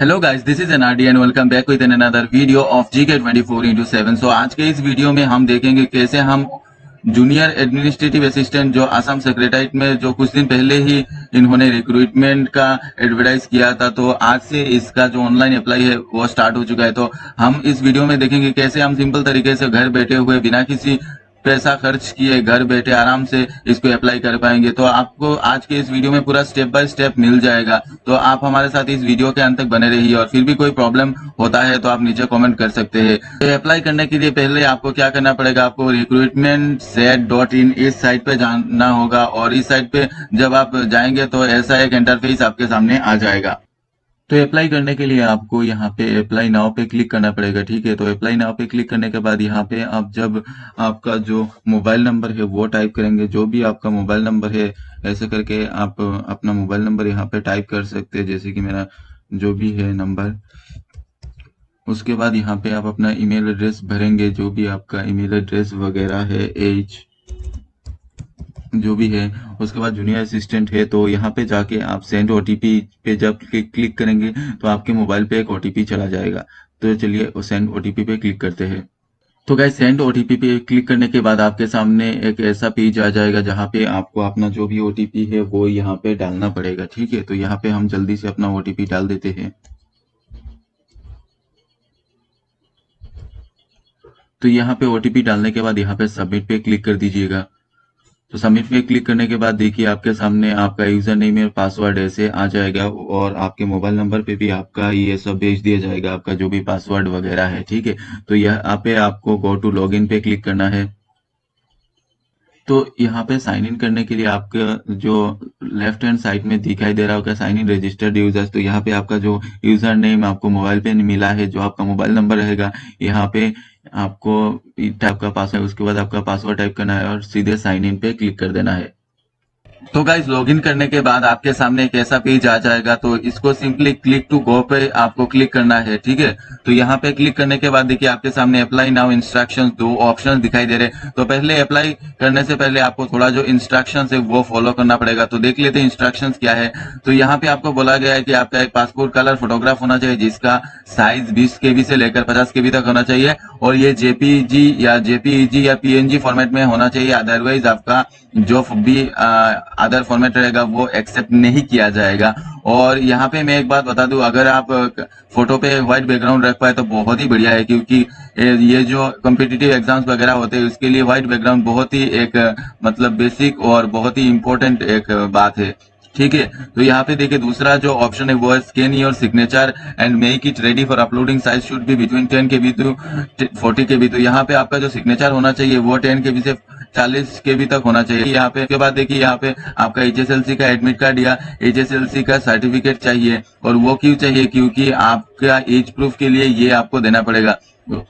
Hello guys, this is NRD and welcome back with another video of GK 24x7। सो आज के इस video में हम देखेंगे कैसे हम जूनियर एडमिनिस्ट्रेटिव असिस्टेंट जो आसाम सेक्रेटरीट में जो कुछ दिन पहले ही इन्होंने रिक्रूटमेंट का एडवर्टाइज किया था, तो आज से इसका जो ऑनलाइन अप्लाई है वो स्टार्ट हो चुका है। तो हम इस वीडियो में देखेंगे कैसे हम सिंपल तरीके से घर बैठे हुए बिना किसी पैसा खर्च किए घर बैठे आराम से इसको अप्लाई कर पाएंगे। तो आपको आज के इस वीडियो में पूरा स्टेप बाय स्टेप मिल जाएगा, तो आप हमारे साथ इस वीडियो के अंत तक बने रहिए। और फिर भी कोई प्रॉब्लम होता है तो आप नीचे कमेंट कर सकते हैं। तो अप्लाई करने के लिए पहले आपको क्या करना पड़ेगा, आपको recruitment.set.in इस साइट पे जाना होगा। और इस साइट पे जब आप जाएंगे तो ऐसा एक इंटरफेस आपके सामने आ जाएगा। तो अप्लाई करने के लिए आपको यहाँ पे अप्लाई नाउ पे क्लिक करना पड़ेगा, ठीक है। तो अप्लाई नाउ पे क्लिक करने के बाद यहाँ पे आप जब आपका जो मोबाइल नंबर है वो टाइप करेंगे, जो भी आपका मोबाइल नंबर है ऐसे करके आप अपना मोबाइल नंबर यहाँ पे टाइप कर सकते हैं, जैसे कि मेरा जो भी है नंबर। उसके बाद यहाँ पे आप अपना ईमेल एड्रेस भरेंगे, जो भी आपका ईमेल एड्रेस वगैरह है, एज जो भी है। उसके बाद जूनियर असिस्टेंट है तो यहाँ पे जाके आप सेंड ओटीपी पे जब क्लिक करेंगे तो आपके मोबाइल पे एक ओटीपी चला जाएगा। तो चलिए सेंड ओटीपी पे क्लिक करते हैं। तो गाइस, सेंड ओटीपी पे क्लिक करने के बाद आपके सामने एक ऐसा पेज आ जाएगा जहाँ पे आपको अपना जो भी ओटीपी है वो यहाँ पे डालना पड़ेगा, ठीक है। तो यहाँ पे हम जल्दी से अपना ओटीपी डाल देते हैं। तो यहाँ पे ओटीपी डालने के बाद यहाँ पे सबमिट पे क्लिक कर दीजिएगा। तो सबमिट पे क्लिक करने के बाद देखिए आपके सामने आपका यूजर नेम और पासवर्ड ऐसे आ जाएगा, और आपके मोबाइल नंबर पे भी आपका ये सब भेज दिया जाएगा, आपका जो भी पासवर्ड वगैरह है, ठीक है। तो यहाँ पे आपको गो टू लॉगिन पे क्लिक करना है। तो यहाँ पे साइन इन करने के लिए आपका जो लेफ्ट हैंड साइड में दिखाई दे रहा होगा साइन इन रजिस्टर्ड यूजर्स, तो यहाँ पे आपका जो यूजर नेम आपको मोबाइल पे मिला है, जो आपका मोबाइल नंबर रहेगा, यहाँ पे आपको टाइप का पासवर्ड, उसके बाद आपका पासवर्ड टाइप करना है और सीधे साइन इन पे क्लिक कर देना है। तो गाइज, लॉगिन करने के बाद आपके सामने एक ऐसा पेज आ जाएगा, तो इसको सिंपली क्लिक टू गो पे आपको क्लिक करना है, ठीक है। तो यहाँ पे क्लिक करने के बाद देखिए आपके सामने अप्लाई नाउ इंस्ट्रक्शंस दो ऑप्शंस दिखाई दे रहे हैं। तो पहले अप्लाई करने से पहले आपको थोड़ा जो इंस्ट्रक्शंस है वो फॉलो करना पड़ेगा। तो देख लेते हैं इंस्ट्रक्शंस क्या है। तो यहाँ पे आपको बोला गया है कि आपका एक पासपोर्ट कलर फोटोग्राफ होना चाहिए जिसका साइज 20 केबी से लेकर 50 केबी तक होना चाहिए, और ये जेपीईजी या पीएनजी फॉर्मेट में होना चाहिए। अदरवाइज आपका जो भी अदर फॉर्मेट रहेगा वो एक्सेप्ट नहीं किया जाएगा। और यहाँ पे मैं एक बात बता दूं, अगर आप फोटो पे व्हाइट बैकग्राउंड रख पाए तो बहुत ही बढ़िया है, क्योंकि ये जो कॉम्पिटिटिव एग्जाम्स वगैरह होते हैं उसके लिए व्हाइट बैकग्राउंड बहुत ही एक मतलब बेसिक और बहुत ही इंपॉर्टेंट एक बात है, ठीक है। तो यहाँ पे देखिए दूसरा जो ऑप्शन है वो है scan your signature and make it ready for uploading, size should be between 10 KB to 40 KB. तो यहाँ पे आपका जो सिग्नेचर होना चाहिए वो 10 केबी से 40 केबी तक होना चाहिए। यहाँ पे के बाद देखिए यहाँ पे आपका एचएसएलसी का एडमिट कार्ड या एचएसएलसी का सर्टिफिकेट चाहिए। और वो क्यों चाहिए, क्योंकि आपका एज प्रूफ के लिए ये आपको देना पड़ेगा,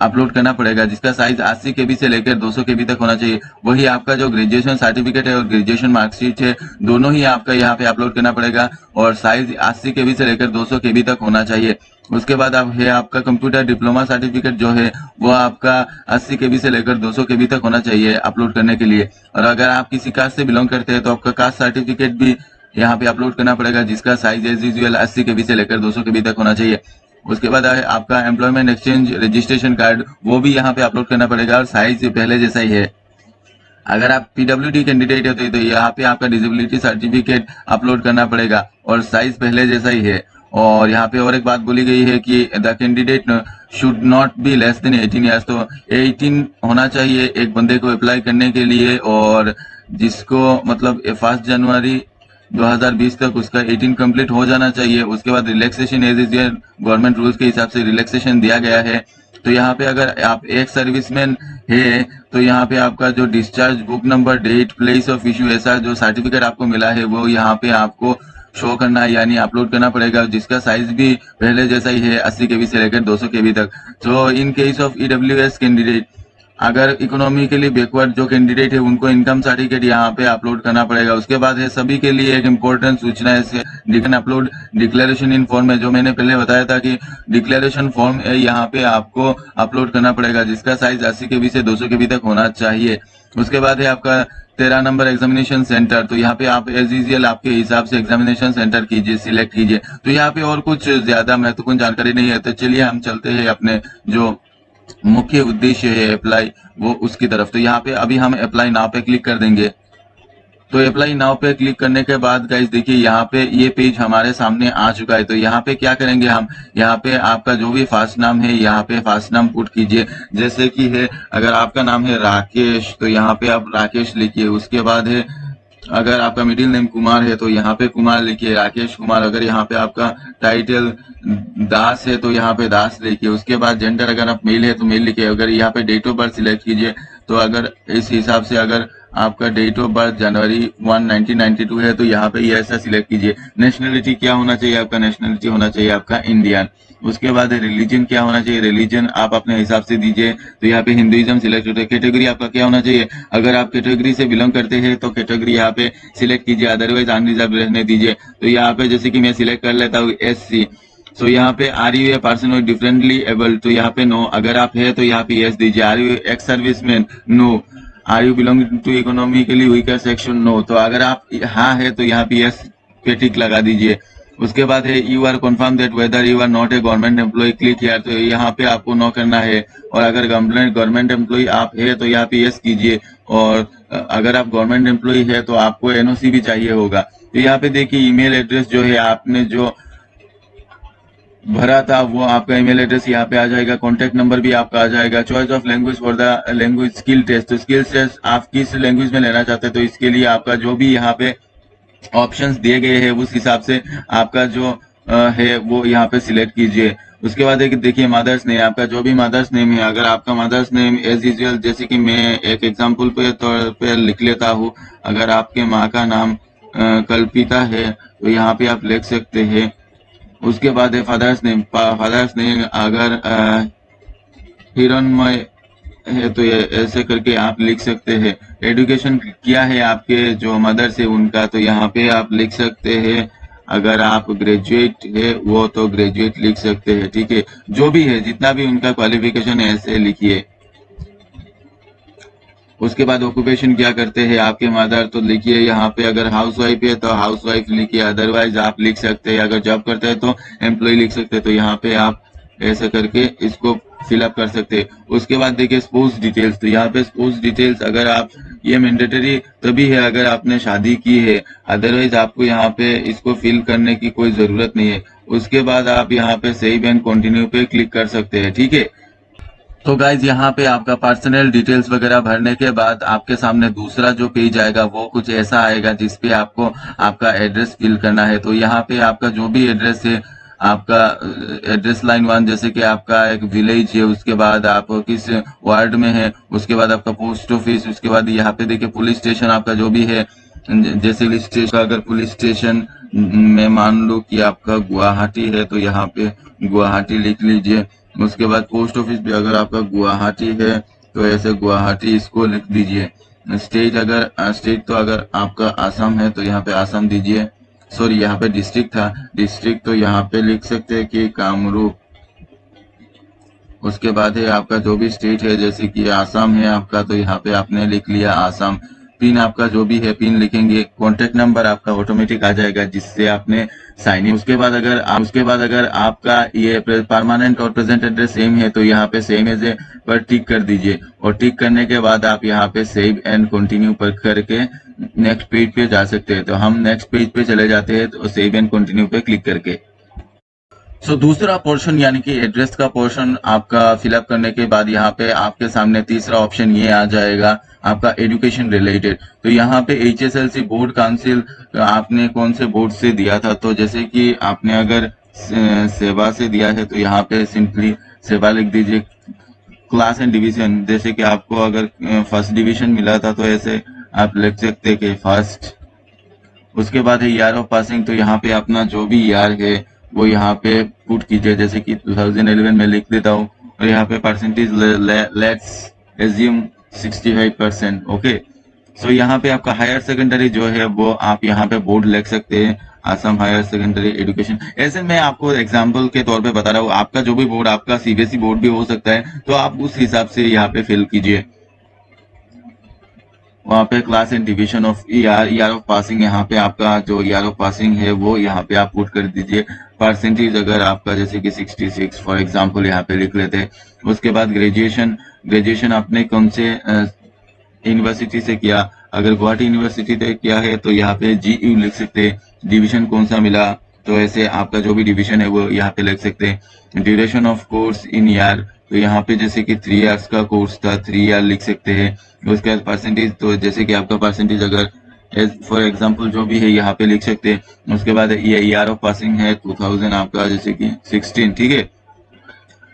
अपलोड करना पड़ेगा, जिसका साइज 80 केबी से लेकर 200 केबी तक होना चाहिए। वही आपका जो ग्रेजुएशन सर्टिफिकेट है और ग्रेजुएशन मार्कशीट है दोनों ही आपका यहाँ पे अपलोड करना पड़ेगा, और साइज 80 केबी से लेकर 200 केबी तक होना चाहिए। उसके बाद आप है आपका कंप्यूटर डिप्लोमा सर्टिफिकेट जो है वो आपका 80 केबी से लेकर 200 केबी तक होना चाहिए अपलोड करने के लिए। और अगर आप किसी कास्ट से बिलोंग करते हैं तो आपका कास्ट सर्टिफिकेट भी यहाँ पे अपलोड करना पड़ेगा, जिसका साइज एज यूजुअल 80 केबी से लेकर 200 केबी तक होना चाहिए। उसके बाद आपका एम्प्लॉयमेंट एक्सचेंज रजिस्ट्रेशन कार्ड वो भी यहाँ पे अपलोड करना पड़ेगा, और साइज पहले जैसा ही है। अगर आप पीडब्ल्यूडी कैंडिडेट होते तो यहाँ पे आपका डिसेबिलिटी सर्टिफिकेट अपलोड करना पड़ेगा, और साइज पहले जैसा ही है। और यहाँ पे और एक बात बोली गई है कि the candidate should not be less than 18 years, तो 18 होना चाहिए एक बंदे को अप्लाई करने के लिए, और जिसको मतलब 1 जनवरी 2020 तक उसका 18 कंप्लीट हो जाना चाहिए। उसके बाद relaxation age is government rules के हिसाब से रिलैक्सेशन दिया गया है। तो यहाँ पे अगर आप एक सर्विसमैन है तो यहाँ पे आपका जो discharge book number date place of issue ऐसा जो सर्टिफिकेट आपको मिला है वो यहाँ पे आपको शो करना है, यानी अपलोड करना पड़ेगा, जिसका साइज भी पहले जैसा ही है 80 केबी से लेकर 200 केबी तक। तो in case of EWS candidate, अगर इकोनॉमिकली बैकवर्ड जो कैंडिडेट है उनको इनकम सर्टिफिकेट यहाँ पे अपलोड करना पड़ेगा। उसके बाद है सभी के लिए एक इम्पोर्टेंट सूचना है अपलोड डिक्लेरेशन इन फॉर्म है, जो मैंने पहले बताया था कि डिक्लेरेशन फॉर्म है यहाँ पे आपको अपलोड करना पड़ेगा, जिसका साइज 80 केबी से 200 केबी तक होना चाहिए। उसके बाद है आपका 13 नंबर एग्जामिनेशन सेंटर, तो यहाँ पे आप एज यूजुअल आपके हिसाब से एग्जामिनेशन सेंटर कीजिए, सिलेक्ट कीजिए। तो यहाँ पे और कुछ ज्यादा महत्वपूर्ण जानकारी नहीं है, तो चलिए हम चलते हैं अपने जो मुख्य उद्देश्य है अप्लाई वो उसकी तरफ। तो यहाँ पे अभी हम अप्लाई नाउ पे क्लिक कर देंगे। तो अप्लाई नाउ पे क्लिक करने के बाद गाइस देखिए यहाँ पे ये पेज हमारे सामने आ चुका है। तो यहाँ पे क्या करेंगे हम, यहाँ पे आपका जो भी फर्स्ट नाम है यहाँ पे फर्स्ट नाम पुट कीजिए। जैसे कि है, अगर आपका नाम है राकेश तो यहाँ पे आप राकेश लिखिए। उसके बाद है, अगर आपका मिडिल नेम कुमार है तो यहाँ पे कुमार लिखिए, राकेश कुमार। अगर यहाँ पे आपका टाइटल दास है तो यहाँ पे दास लिखिए। उसके बाद जेंडर अगर आप मेल है तो मेल लिखिए। अगर यहाँ पे डेट ऑफ बर्थ सिलेक्ट कीजिए, तो अगर इस हिसाब से अगर आपका डेट ऑफ बर्थ जनवरी 1 1992 है तो यहाँ पे ये ऐसा सिलेक्ट कीजिए। नेशनलिटी क्या होना चाहिए आपका, नेशनलिटी होना चाहिए आपका इंडियन। उसके बाद रिलीजन क्या होना चाहिए, रिलीजन आप अपने हिसाब से दीजिए। तो यहाँ पे हिंदुइज्म सिलेक्ट होता है। कैटेगरी आपका क्या होना चाहिए, अगर आप कैटेगरी से बिलोंग करते हैं तो कैटेगरी यहाँ पे सिलेक्ट कीजिए, अदरवाइज अनरिजर्व रहने दीजिए। तो यहाँ पे जैसे कि मैं सिलेक्ट कर लेता हूँ SC। सो यहाँ पे are you a person differently able, तो यहाँ पे नो। अगर आप है तो यहाँ पे यस दीजिए। Are you ex serviceman, no. Are you belonging to economically weaker section, no. तो अगर आप हाँ है तो यहाँ पे यस पे टिक लगा दीजिए। उसके बाद है you are confirm that whether you are not a government employ, click here. तो यहाँ पे आपको नो करना है। और अगर गवर्नमेंट एम्प्लॉय आप है तो यहाँ पे यस कीजिए। और अगर आप गवर्नमेंट एम्प्लॉय है तो आपको NOC भी चाहिए होगा। तो यहाँ पे देखिए ईमेल एड्रेस जो है आपने जो भरा था वो आपका ईमेल एड्रेस यहाँ पे आ जाएगा। कॉन्टेक्ट नंबर भी आपका आ जाएगा। Choice of language for the language skill test, तो स्किल टेस्ट आप किस लैंग्वेज में लेना चाहते हैं तो इसके लिए आपका जो भी यहाँ पे ऑप्शंस दिए गए हैं उस हिसाब से आपका जो है वो यहाँ पे सिलेक्ट कीजिए। उसके बाद देखिए मदर्स नेम, आपका जो भी मदर्स नेम है, अगर आपका मदर्स नेम एज यूजुअल जैसे कि मैं एक एग्जांपल पे तौर पे लिख लेता हूँ, अगर आपके माँ का नाम कल्पिता है तो यहाँ पे आप लिख सकते हैं। उसके बाद है फादर्स नेम, फादर्स नेम अगर हिरणमय है तो ये ऐसे करके आप लिख सकते हैं। एजुकेशन क्या है आपके जो मदर से उनका, तो यहाँ पे आप लिख सकते हैं। अगर आप ग्रेजुएट है वो तो ग्रेजुएट लिख सकते हैं, ठीक है। जो भी है जितना भी उनका क्वालिफिकेशन है ऐसे लिखिए। उसके बाद ऑक्यूपेशन क्या करते हैं आपके मदर, तो लिखिए यहाँ पे। अगर हाउस वाइफ है तो हाउस वाइफ लिखिए, अदरवाइज आप लिख सकते हैं। अगर जॉब करते हैं तो एम्प्लॉय लिख सकते हैं। तो यहाँ पे आप ऐसा करके इसको फिलअप कर सकते हैं। उसके बाद देखिए स्पोर्ट्स डिटेल्स, तो यहाँ पे स्पोर्ट्स डिटेल्स अगर आप, ये मैंडेटरी तभी है अगर आपने शादी की है, अदरवाइज आपको यहाँ पे इसको फिल करने की कोई जरूरत नहीं है। उसके बाद आप यहाँ पे सेव एंड कंटिन्यू पे क्लिक कर सकते हैं, ठीक है। तो गाइज यहाँ पे आपका पर्सनल डिटेल्स वगैरह भरने के बाद आपके सामने दूसरा जो पेज आएगा वो कुछ ऐसा आएगा जिसपे आपको आपका एड्रेस फिल करना है। तो यहाँ पे आपका जो भी एड्रेस है, आपका एड्रेस लाइन 1 जैसे कि आपका एक विलेज है, उसके बाद आप किस वार्ड में है, उसके बाद आपका पोस्ट ऑफिस, उसके बाद यहाँ पे देखिए पुलिस स्टेशन आपका जो भी है। जैसे पुलिस स्टेशन, अगर पुलिस स्टेशन में मान लो कि आपका गुवाहाटी है तो यहाँ पे गुवाहाटी लिख लीजिए। उसके बाद पोस्ट ऑफिस भी अगर आपका गुवाहाटी है तो ऐसे गुवाहाटी इसको लिख दीजिए। स्टेट, अगर स्टेट तो अगर आपका आसाम है तो यहाँ पे आसाम दीजिए। सॉरी यहाँ पे डिस्ट्रिक्ट था, डिस्ट्रिक्ट तो यहाँ पे लिख सकते हैं कि कामरूप। उसके बाद है आपका जो भी स्टेट है, जैसे कि आसाम है आपका तो यहाँ पे आपने लिख लिया आसाम। पिन आपका जो भी है पिन लिखेंगे। कॉन्टेक्ट नंबर आपका ऑटोमेटिक आ जाएगा जिससे आपने साइन इन। उसके बाद अगर आपका ये परमानेंट और प्रेजेंट एड्रेस सेम है तो यहाँ पे सेम एज ए पर टिक कर दीजिए। और टिक करने के बाद आप यहाँ पे सेव एंड कंटिन्यू पर करके नेक्स्ट पेज पे जा सकते हैं। तो हम नेक्स्ट पेज पे चले जाते हैं तो सेव एंड कंटिन्यू पे क्लिक करके। सो दूसरा पोर्शन यानी कि एड्रेस का पोर्शन आपका फिलअप करने के बाद यहाँ पे आपके सामने तीसरा ऑप्शन ये आ जाएगा आपका एजुकेशन रिलेटेड। तो यहाँ पे HSLC बोर्ड काउंसिल आपने कौन से बोर्ड से दिया था, तो जैसे कि आपने अगर सेवा से दिया है तो यहाँ पे सिंपली सेवा लिख दीजिए। क्लास एंड डिवीजन, जैसे कि आपको अगर फर्स्ट डिवीजन मिला था तो ऐसे आप लिख सकते हैं कि फर्स्ट। उसके बाद है ईयर ऑफ पासिंग, तो यहाँ पे अपना जो भी ईयर है वो यहाँ पे पुट कीजिए। जैसे कि 2011 में लिख देता हूँ। और यहाँ पे परसेंटेज लेट्स एज्यूम 65%, ओके। सो यहाँ पे आपका हायर सेकेंडरी जो है वो आप यहाँ पे बोर्ड लिख सकते हैं, आसाम हायर सेकेंडरी एजुकेशन। ऐसे मैं आपको एग्जांपल के तौर पे बता रहा हूँ, आपका जो भी बोर्ड, आपका CBSE बोर्ड भी हो सकता है, तो आप उस हिसाब से यहाँ पे फिल कीजिए। वहाँ पे class and division of year of passing, यहाँ पे आपका जो ईयर ऑफ पासिंग है वो यहाँ पे आप पुट कर दीजिए। परसेंटेज अगर आपका जैसे कि 66 फॉर एग्जांपल यहाँ पे लिख लेते हैं। उसके बाद ग्रेजुएशन, ग्रेजुएशन आपने कौन से यूनिवर्सिटी से किया, अगर गुवाहाटी यूनिवर्सिटी से किया है तो यहाँ पे GU लिख सकते हैं। डिवीजन कौन सा मिला, तो ऐसे आपका जो भी डिवीजन है वो यहाँ पे लिख सकते हैं। Duration of course in year, तो यहाँ पे जैसे कि 3 इयर्स का कोर्स था 3 ईयर लिख सकते हैं। उसके बाद परसेंटेज, तो जैसे कि आपका परसेंटेज अगर फॉर एग्जांपल जो भी है यहाँ पे लिख सकते हैं। उसके बाद ये ईयर ऑफ पासिंग है 2000 आपका जैसे कि 16, ठीक है।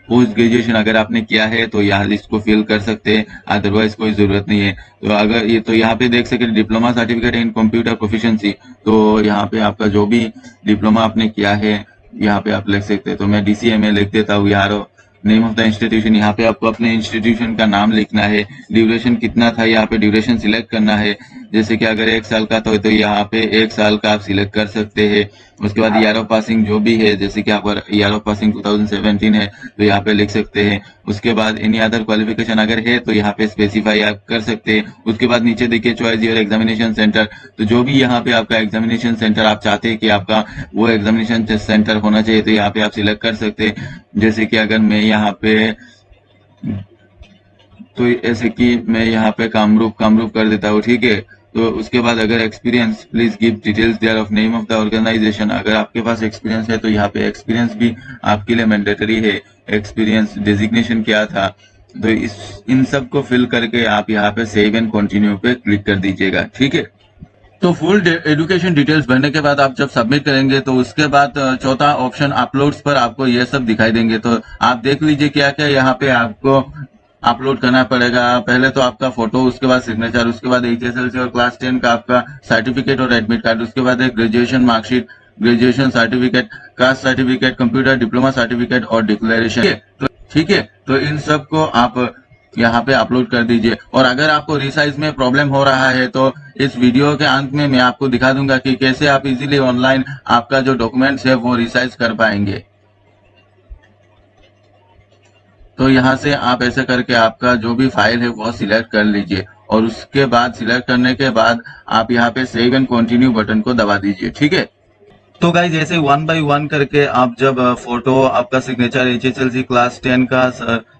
पोस्ट ग्रेजुएशन अगर आपने किया है तो यहाँ इसको फिल कर सकते हैं, अदरवाइज कोई जरूरत नहीं है। तो अगर ये तो यहाँ पे देख सकते diploma certificate in computer proficiency, तो यहाँ पे आपका जो भी डिप्लोमा आपने किया है यहाँ पे आप लिख सकते हैं। तो मैं DCMA लिख देता हूँ यार। नेम ऑफ द इंस्टीट्यूशन, यहाँ पे आपको अपने इंस्टीट्यूशन का नाम लिखना है। ड्यूरेशन कितना था यहाँ पे ड्यूरेशन सिलेक्ट करना है। जैसे कि अगर 1 साल का तो यहाँ पे 1 साल का आप सिलेक्ट कर सकते हैं। उसके बाद ईयर ऑफ पासिंग जो भी है, जैसे कि आपका ईयर ऑफ पासिंग 2017 है तो यहाँ पे लिख सकते हैं। उसके बाद एनी अदर क्वालिफिकेशन अगर है तो यहाँ पे स्पेसिफाई आप कर सकते हैं। उसके बाद नीचे देखिए चॉइस योर एग्जामिनेशन सेंटर, तो जो भी यहाँ पे आपका एग्जामिनेशन सेंटर आप चाहते हैं कि आपका वो एग्जामिनेशन सेंटर होना चाहिए तो यहाँ पे आप सिलेक्ट कर सकते हैं। जैसे कि अगर मैं यहाँ पे, तो ऐसे कि मैं यहाँ पे कामरूप कर देता हूँ, ठीक है। तो उसके बाद अगर experience, please give details thereof name of the organisation, अगर आपके पास एक्सपीरियंस है तो यहाँ पे एक्सपीरियंस भी आपके लिए मैंडेटरी है। एक्सपीरियंस डेजिग्नेशन क्या था, तो इन सब को फिल करके आप यहाँ पे सेव एंड कंटिन्यू पे क्लिक कर दीजिएगा, ठीक है। तो फुल एजुकेशन डिटेल्स भरने के बाद आप जब सबमिट करेंगे तो उसके बाद चौथा ऑप्शन अपलोड्स पर आपको ये सब दिखाई देंगे। तो आप देख लीजिए क्या क्या यहाँ पे आपको अपलोड करना पड़ेगा। पहले तो आपका फोटो, उसके बाद सिग्नेचर, उसके बाद HSLC और क्लास 10 का आपका सर्टिफिकेट और एडमिट कार्ड, उसके बाद एक graduation marksheet, graduation certificate, caste certificate, computer diploma certificate और डिक्लेरेशन, ठीक है। तो इन सब को आप यहाँ पे अपलोड कर दीजिए। और अगर आपको रिसाइज में प्रॉब्लम हो रहा है तो इस वीडियो के अंत में मैं आपको दिखा दूंगा कि कैसे आप इजीली ऑनलाइन आपका जो डॉक्यूमेंट्स है वो रिसाइज कर पाएंगे। तो यहाँ से आप ऐसे करके आपका जो भी फाइल है वो सिलेक्ट कर लीजिए और उसके बाद सिलेक्ट करने के बाद आप यहाँ पे सेव एंड कंटिन्यू बटन को दबा दीजिए, ठीक है। तो गाइज ऐसे 1 बाय 1 करके आप जब फोटो, आपका सिग्नेचर, HSLC क्लास 10 का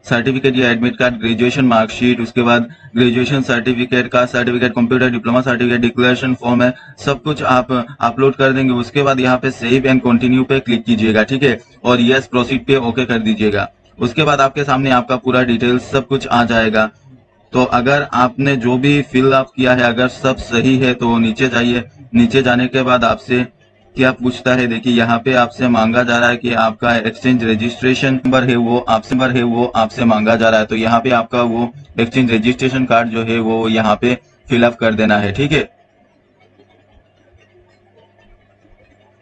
सर्टिफिकेट या एडमिट कार्ड, ग्रेजुएशन मार्कशीट, उसके बाद graduation certificate, caste certificate, computer diploma certificate, declaration form है, सब कुछ आप अपलोड कर देंगे। उसके बाद यहाँ पे सेव एंड कंटिन्यू पे क्लिक कीजिएगा, ठीक है, और यस प्रोसीड पे ओके कर दीजिएगा। उसके बाद आपके सामने आपका पूरा डिटेल्स सब कुछ आ जाएगा। तो अगर आपने जो भी फिल अप किया है अगर सब सही है तो नीचे जाइए। नीचे जाने के बाद आपसे क्या पूछता है, देखिए यहाँ पे आपसे मांगा जा रहा है कि आपका एक्सचेंज रजिस्ट्रेशन नंबर है वो आपसे मांगा जा रहा है। तो यहाँ पे आपका वो एक्सचेंज रजिस्ट्रेशन कार्ड जो है वो यहाँ पे फिलअप कर देना है, ठीक है।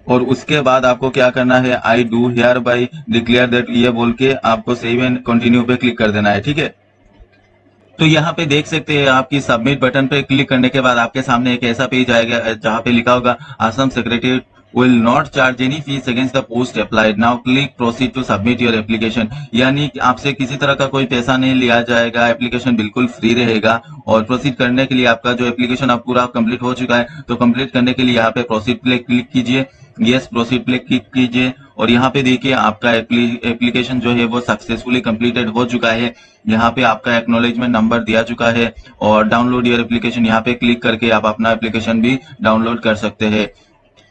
और उसके बाद आपको क्या करना है, I do here bye declare that, ये बोल के आपको सेव एंड कंटिन्यू पे क्लिक कर देना है, ठीक है। तो यहाँ पे देख सकते हैं आपकी सबमिट बटन पे क्लिक करने के बाद आपके सामने एक ऐसा पेज आएगा जहाँ पे लिखा होगा Assam secretariat will not charge any fees against the post applied. Now click proceed to submit your application. यानी आपसे किसी तरह का कोई पैसा नहीं लिया जाएगा, एप्लीकेशन बिल्कुल फ्री रहेगा। और प्रोसीड करने के लिए आपका जो एप्लीकेशन आप पूरा कंप्लीट हो चुका है तो कंप्लीट करने के लिए यहाँ पे प्रोसीड पे क्लिक कीजिए, यस प्रोसीड पे क्लिक कीजिए और यहाँ पे देखिए आपका एप्लीकेशन जो है वो सक्सेसफुली कंप्लीटेड हो चुका है। यहाँ पे आपका एक्नॉलेजमेंट नंबर दिया चुका है और डाउनलोड योर एप्लीकेशन, यहाँ पे क्लिक करके आप अपना एप्लीकेशन भी डाउनलोड कर सकते हैं।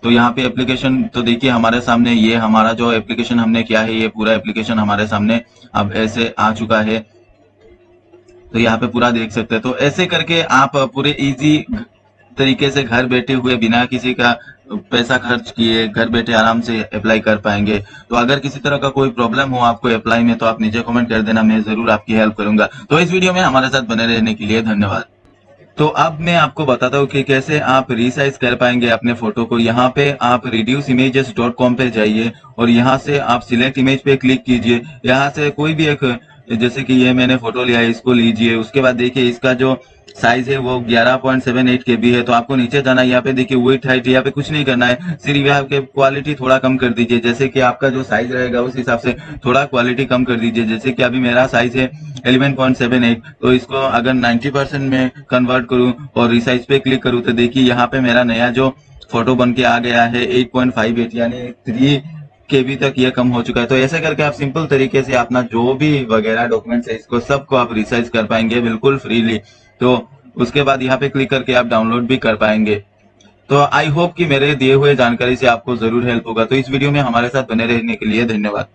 तो यहाँ पे एप्लीकेशन तो देखिए हमारे सामने, ये हमारा जो एप्लीकेशन हमने किया है ये पूरा एप्लीकेशन हमारे सामने अब ऐसे आ चुका है। तो यहाँ पे पूरा देख सकते हैं। तो ऐसे करके आप पूरे इजी तरीके से घर बैठे हुए बिना किसी का पैसा खर्च किए घर बैठे आराम से अप्लाई कर पाएंगे। तो अगर किसी तरह का कोई प्रॉब्लम हो आपको अप्लाई में तो आप नीचे कमेंट कर देना, मैं जरूर आपकी हेल्प करूंगा। तो इस वीडियो में हमारे साथ बने रहने के लिए धन्यवाद। तो अब मैं आपको बताता हूँ कि कैसे आप रिसाइज कर पाएंगे अपने फोटो को। यहाँ पे आप reduceimages.com पे जाइए और यहाँ से आप सिलेक्ट इमेज पे क्लिक कीजिए। यहाँ से कोई भी एक जैसे कि ये मैंने फोटो लिया है, इसको लीजिए। उसके बाद देखिए इसका जो साइज है वो 11.78 KB है। तो आपको नीचे जाना है, यहाँ पे देखिए विड्थ हाइट, यहाँ पे कुछ नहीं करना है, सिर्फ यहाँ पे क्वालिटी थोड़ा कम कर दीजिए। जैसे कि आपका जो साइज रहेगा उस हिसाब से थोड़ा क्वालिटी कम कर दीजिए। जैसे कि अभी मेरा साइज है 11.78, तो इसको अगर 90% में कन्वर्ट करूँ और रिसाइज पे क्लिक करूँ तो देखिए यहाँ पे मेरा नया जो फोटो बन के आ गया है 8.58, यानी 3 KB तक ये कम हो चुका है। तो ऐसे करके आप सिंपल तरीके से अपना जो भी वगैरह डॉक्यूमेंट्स है इसको सबको आप रिसाइज कर पाएंगे बिल्कुल फ्रीली। तो उसके बाद यहाँ पे क्लिक करके आप डाउनलोड भी कर पाएंगे। तो आई होप कि मेरे दिए हुए जानकारी से आपको जरूर हेल्प होगा। तो इस वीडियो में हमारे साथ बने रहने के लिए धन्यवाद।